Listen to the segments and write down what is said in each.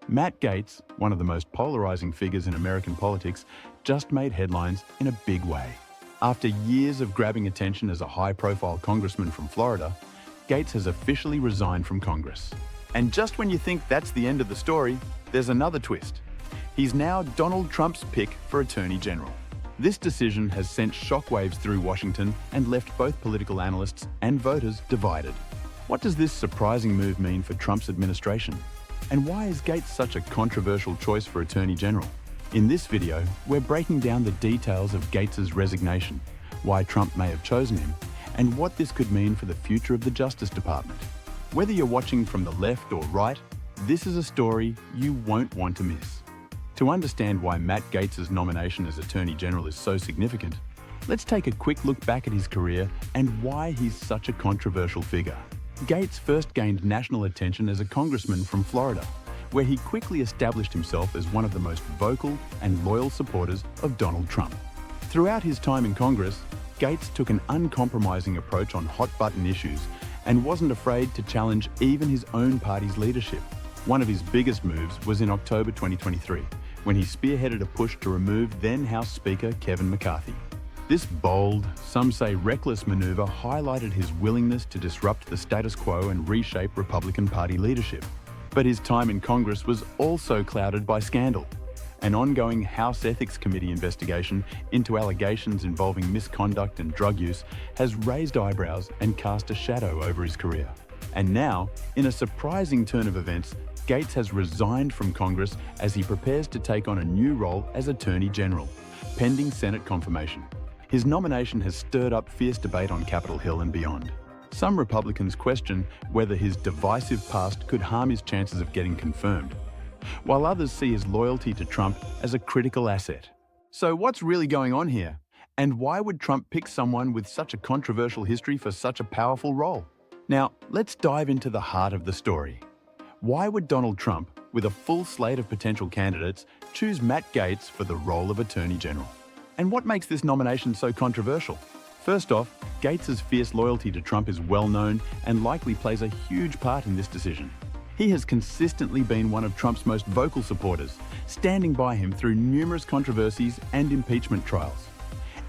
Matt Gaetz, one of the most polarizing figures in American politics, just made headlines in a big way. After years of grabbing attention as a high-profile congressman from Florida, Gaetz has officially resigned from Congress. And just when you think that's the end of the story, there's another twist. He's now Donald Trump's pick for Attorney General. This decision has sent shockwaves through Washington and left both political analysts and voters divided. What does this surprising move mean for Trump's administration? And why is Gaetz such a controversial choice for Attorney General? In this video, we're breaking down the details of Gaetz's resignation, why Trump may have chosen him, and what this could mean for the future of the Justice Department. Whether you're watching from the left or right, this is a story you won't want to miss. To understand why Matt Gaetz's nomination as Attorney General is so significant, let's take a quick look back at his career and why he's such a controversial figure. Gaetz first gained national attention as a congressman from Florida, where he quickly established himself as one of the most vocal and loyal supporters of Donald Trump. Throughout his time in Congress, Gaetz took an uncompromising approach on hot-button issues and wasn't afraid to challenge even his own party's leadership. One of his biggest moves was in October 2023, when he spearheaded a push to remove then House Speaker Kevin McCarthy. This bold, some say reckless maneuver highlighted his willingness to disrupt the status quo and reshape Republican Party leadership. But his time in Congress was also clouded by scandal. An ongoing House Ethics Committee investigation into allegations involving misconduct and drug use has raised eyebrows and cast a shadow over his career. And now, in a surprising turn of events, Gaetz has resigned from Congress as he prepares to take on a new role as Attorney General, pending Senate confirmation. His nomination has stirred up fierce debate on Capitol Hill and beyond. Some Republicans question whether his divisive past could harm his chances of getting confirmed, while others see his loyalty to Trump as a critical asset. So what's really going on here? And why would Trump pick someone with such a controversial history for such a powerful role? Now, let's dive into the heart of the story. Why would Donald Trump, with a full slate of potential candidates, choose Matt Gaetz for the role of Attorney General? And what makes this nomination so controversial? First off, Gaetz's fierce loyalty to Trump is well known and likely plays a huge part in this decision. He has consistently been one of Trump's most vocal supporters, standing by him through numerous controversies and impeachment trials.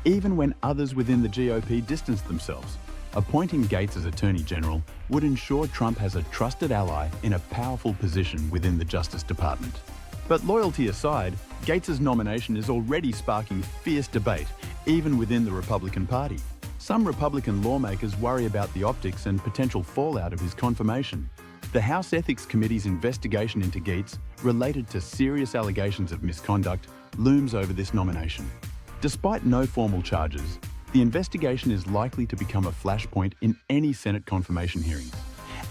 Even when others within the GOP distanced themselves, appointing Gaetz as Attorney General would ensure Trump has a trusted ally in a powerful position within the Justice Department. But loyalty aside, Gaetz's nomination is already sparking fierce debate, even within the Republican Party. Some Republican lawmakers worry about the optics and potential fallout of his confirmation. The House Ethics Committee's investigation into Gaetz, related to serious allegations of misconduct, looms over this nomination. Despite no formal charges, the investigation is likely to become a flashpoint in any Senate confirmation hearings,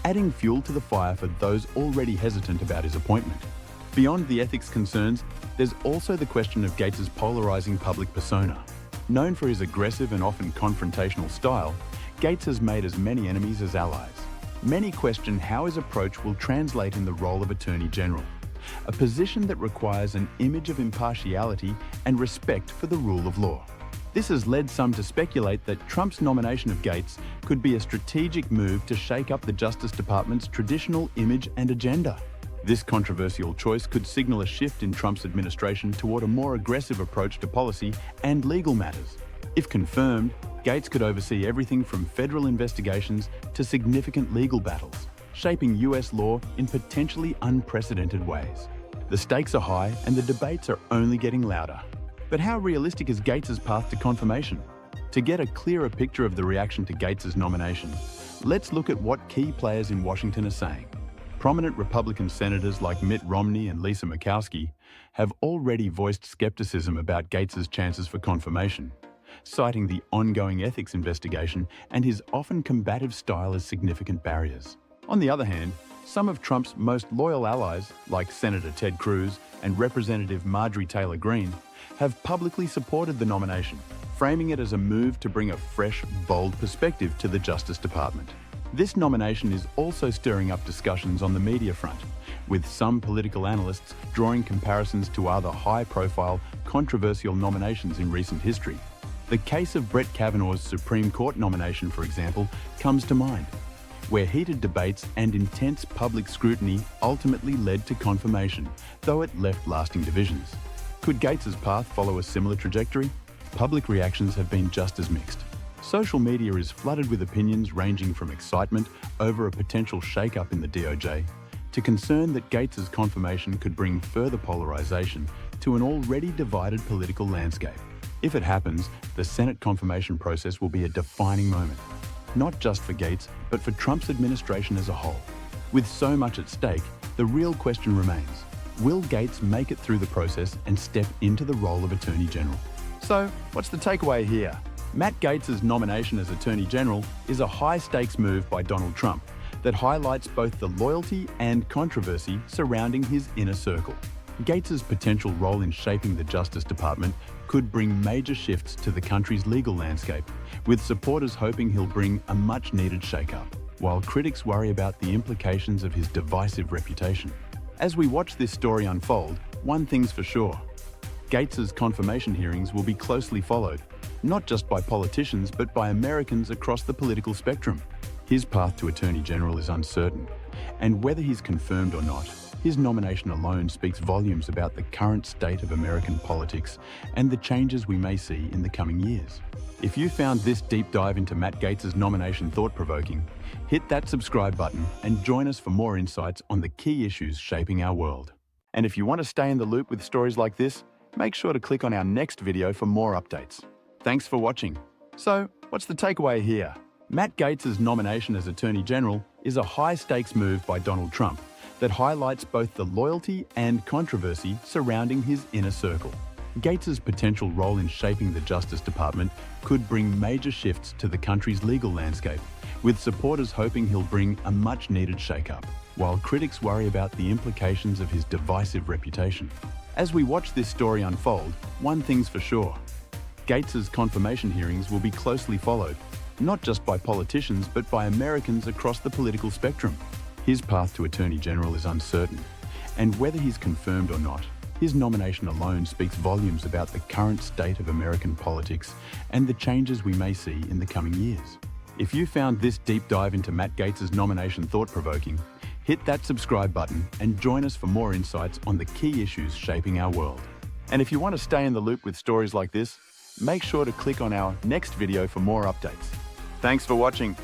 adding fuel to the fire for those already hesitant about his appointment. Beyond the ethics concerns, there's also the question of Gaetz's polarizing public persona. Known for his aggressive and often confrontational style, Gaetz has made as many enemies as allies. Many question how his approach will translate in the role of Attorney General, a position that requires an image of impartiality and respect for the rule of law. This has led some to speculate that Trump's nomination of Gaetz could be a strategic move to shake up the Justice Department's traditional image and agenda. This controversial choice could signal a shift in Trump's administration toward a more aggressive approach to policy and legal matters. If confirmed, Gaetz could oversee everything from federal investigations to significant legal battles, shaping US law in potentially unprecedented ways. The stakes are high and the debates are only getting louder. But how realistic is Gaetz's path to confirmation? To get a clearer picture of the reaction to Gaetz's nomination, let's look at what key players in Washington are saying. Prominent Republican senators like Mitt Romney and Lisa Murkowski have already voiced skepticism about Gaetz's chances for confirmation, citing the ongoing ethics investigation and his often combative style as significant barriers. On the other hand, some of Trump's most loyal allies, like Senator Ted Cruz and Representative Marjorie Taylor Greene, have publicly supported the nomination, framing it as a move to bring a fresh, bold perspective to the Justice Department. This nomination is also stirring up discussions on the media front, with some political analysts drawing comparisons to other high-profile, controversial nominations in recent history. The case of Brett Kavanaugh's Supreme Court nomination, for example, comes to mind. where heated debates and intense public scrutiny ultimately led to confirmation, though it left lasting divisions. Could Gaetz's path follow a similar trajectory? Public reactions have been just as mixed. Social media is flooded with opinions ranging from excitement over a potential shake-up in the DOJ to concern that Gaetz's confirmation could bring further polarization to an already divided political landscape. If it happens, the Senate confirmation process will be a defining moment, not just for Gaetz, but for Trump's administration as a whole. With so much at stake, the real question remains: will Gaetz make it through the process and step into the role of Attorney General? So, what's the takeaway here? Matt Gaetz's nomination as Attorney General is a high-stakes move by Donald Trump that highlights both the loyalty and controversy surrounding his inner circle. Gaetz's potential role in shaping the Justice Department could bring major shifts to the country's legal landscape, with supporters hoping he'll bring a much-needed shake-up, while critics worry about the implications of his divisive reputation. As we watch this story unfold, one thing's for sure: Gaetz's confirmation hearings will be closely followed, not just by politicians but by Americans across the political spectrum. His path to Attorney General is uncertain, and whether he's confirmed or not, his nomination alone speaks volumes about the current state of American politics and the changes we may see in the coming years. If you found this deep dive into Matt Gaetz's nomination thought-provoking, hit that subscribe button and join us for more insights on the key issues shaping our world. And if you want to stay in the loop with stories like this, make sure to click on our next video for more updates. Thanks for watching. So, what's the takeaway here? Matt Gaetz's nomination as Attorney General is a high-stakes move by Donald Trump that highlights both the loyalty and controversy surrounding his inner circle. Gaetz's potential role in shaping the Justice Department could bring major shifts to the country's legal landscape, with supporters hoping he'll bring a much-needed shake-up, while critics worry about the implications of his divisive reputation. As we watch this story unfold, one thing's for sure: Gaetz's confirmation hearings will be closely followed, not just by politicians but by Americans across the political spectrum. His path to Attorney General is uncertain, and whether he's confirmed or not, his nomination alone speaks volumes about the current state of American politics and the changes we may see in the coming years. If you found this deep dive into Matt Gaetz's nomination thought-provoking, hit that subscribe button and join us for more insights on the key issues shaping our world. And if you want to stay in the loop with stories like this, make sure to click on our next video for more updates. Thanks for watching.